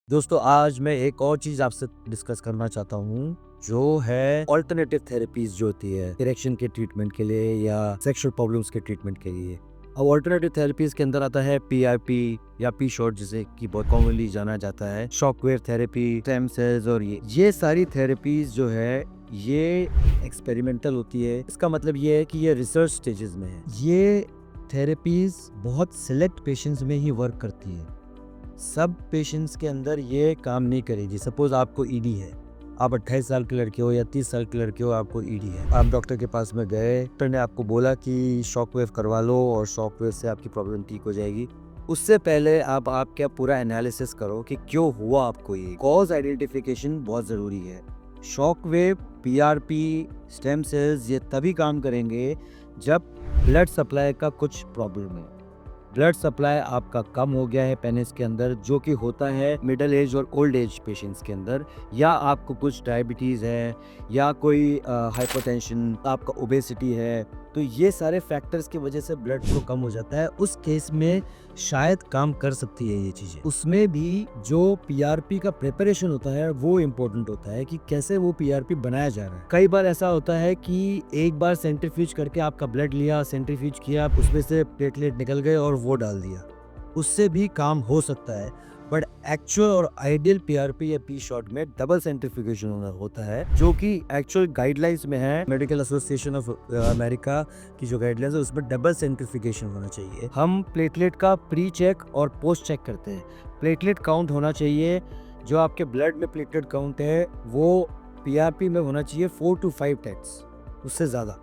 दोस्तों आज मैं एक और चीज़ आपसे डिस्कस करना चाहता हूँ जो है ऑल्टरनेटिव थेरेपीज जो होती है इरेक्शन के ट्रीटमेंट के लिए या सेक्सुअल प्रॉब्लम्स के ट्रीटमेंट के लिए। अब ऑल्टरनेटिव थेरेपीज के अंदर आता है पीआरपी या पी शॉट जिसे कि बहुत कॉमनली जाना जाता है, शॉकवेव थेरेपी, स्टेम सेल्स और ये सारी थेरेपीज जो है ये एक्सपेरिमेंटल होती है। इसका मतलब ये है कि ये रिसर्च स्टेजेस में है। ये थेरेपीज बहुत सिलेक्ट पेशेंट्स में ही वर्क करती है, सब पेशेंट्स के अंदर ये काम नहीं करेगी। सपोज आपको ईडी है, आप 28 साल के लड़के हो या 30 साल के लड़के हो, आपको ईडी है, आप डॉक्टर के पास में गए, डॉक्टर ने आपको बोला कि शॉकवेव करवा लो और शॉकवेव से आपकी प्रॉब्लम ठीक हो जाएगी। उससे पहले आप क्या पूरा एनालिसिस करो कि क्यों हुआ आपको ये। कॉज आइडेंटिफिकेशन बहुत ज़रूरी है। शॉकवेव, पीआरपी, स्टेम सेल्स ये तभी काम करेंगे जब ब्लड सप्लाई का कुछ प्रॉब्लम है। ब्लड सप्लाई आपका कम हो गया है पेनिस के अंदर, जो कि होता है मिडिल एज और ओल्ड एज पेशेंट्स के अंदर, या आपको कुछ डायबिटीज़ है या कोई हाइपरटेंशन, आपका ओबेसिटी है, तो ये सारे फैक्टर्स की वजह से ब्लड फ्लो कम हो जाता है। उस केस में शायद काम कर सकती है ये चीज़ें। उसमें भी जो पीआरपी का प्रिपरेशन होता है वो इम्पोर्टेंट होता है कि कैसे वो पीआरपी बनाया जा रहा है। कई बार ऐसा होता है कि एक बार सेंट्रीफ्यूज करके आपका ब्लड लिया, सेंट्रीफ्यूज किया, उसमें से प्लेटलेट निकल गए और वो डाल दिया, उससे भी काम हो सकता है। बट एक्चुअल और आइडियल पीआरपी या पी शॉट में डबल सेंट्रीफ्यूगेशन होता है, जो कि एक्चुअल गाइडलाइंस में है। मेडिकल एसोसिएशन ऑफ अमेरिका की जो गाइडलाइंस है उसमें डबल सेंट्रीफ्यूगेशन होना चाहिए। हम प्लेटलेट का प्री चेक और पोस्ट चेक करते हैं। प्लेटलेट काउंट होना चाहिए, जो आपके ब्लड में प्लेटलेट काउंट है वो पीआरपी में होना चाहिए 4 to 5 टैक्स, उससे ज़्यादा,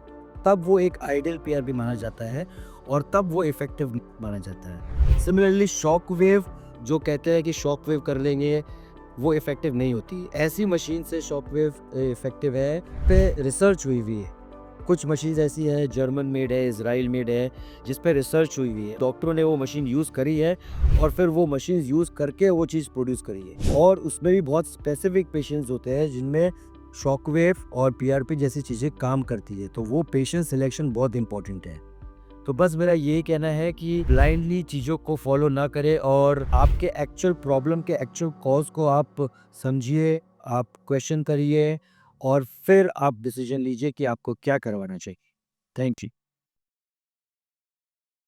तब वो एक आइडियल पीआरपी माना जाता है और तब वो इफेक्टिव माना जाता है। सिमिलरली शॉक वेव, जो कहते हैं कि शॉक वेव कर लेंगे, वो इफेक्टिव नहीं होती। ऐसी मशीन से शॉक वेव इफेक्टिव है पे रिसर्च हुई हुई है। कुछ मशीन ऐसी है, जर्मन मेड है, इजराइल मेड है, जिस पे रिसर्च हुई हुई है। डॉक्टरों ने वो मशीन यूज़ करी है और फिर वो मशीन यूज़ करके वो चीज़ प्रोड्यूस करी है। और उसमें भी बहुत स्पेसिफिक पेशेंट्स होते हैं जिनमें शॉकवेव और पीआरपी जैसी चीज़ें काम करती है, तो वो पेशेंट सिलेक्शन बहुत इंपॉर्टेंट है। तो बस मेरा ये कहना है कि ब्लाइंडली चीज़ों को फॉलो ना करें और आपके एक्चुअल प्रॉब्लम के एक्चुअल कॉज को आप समझिए, आप क्वेश्चन करिए और फिर आप डिसीजन लीजिए कि आपको क्या करवाना चाहिए। Thank you.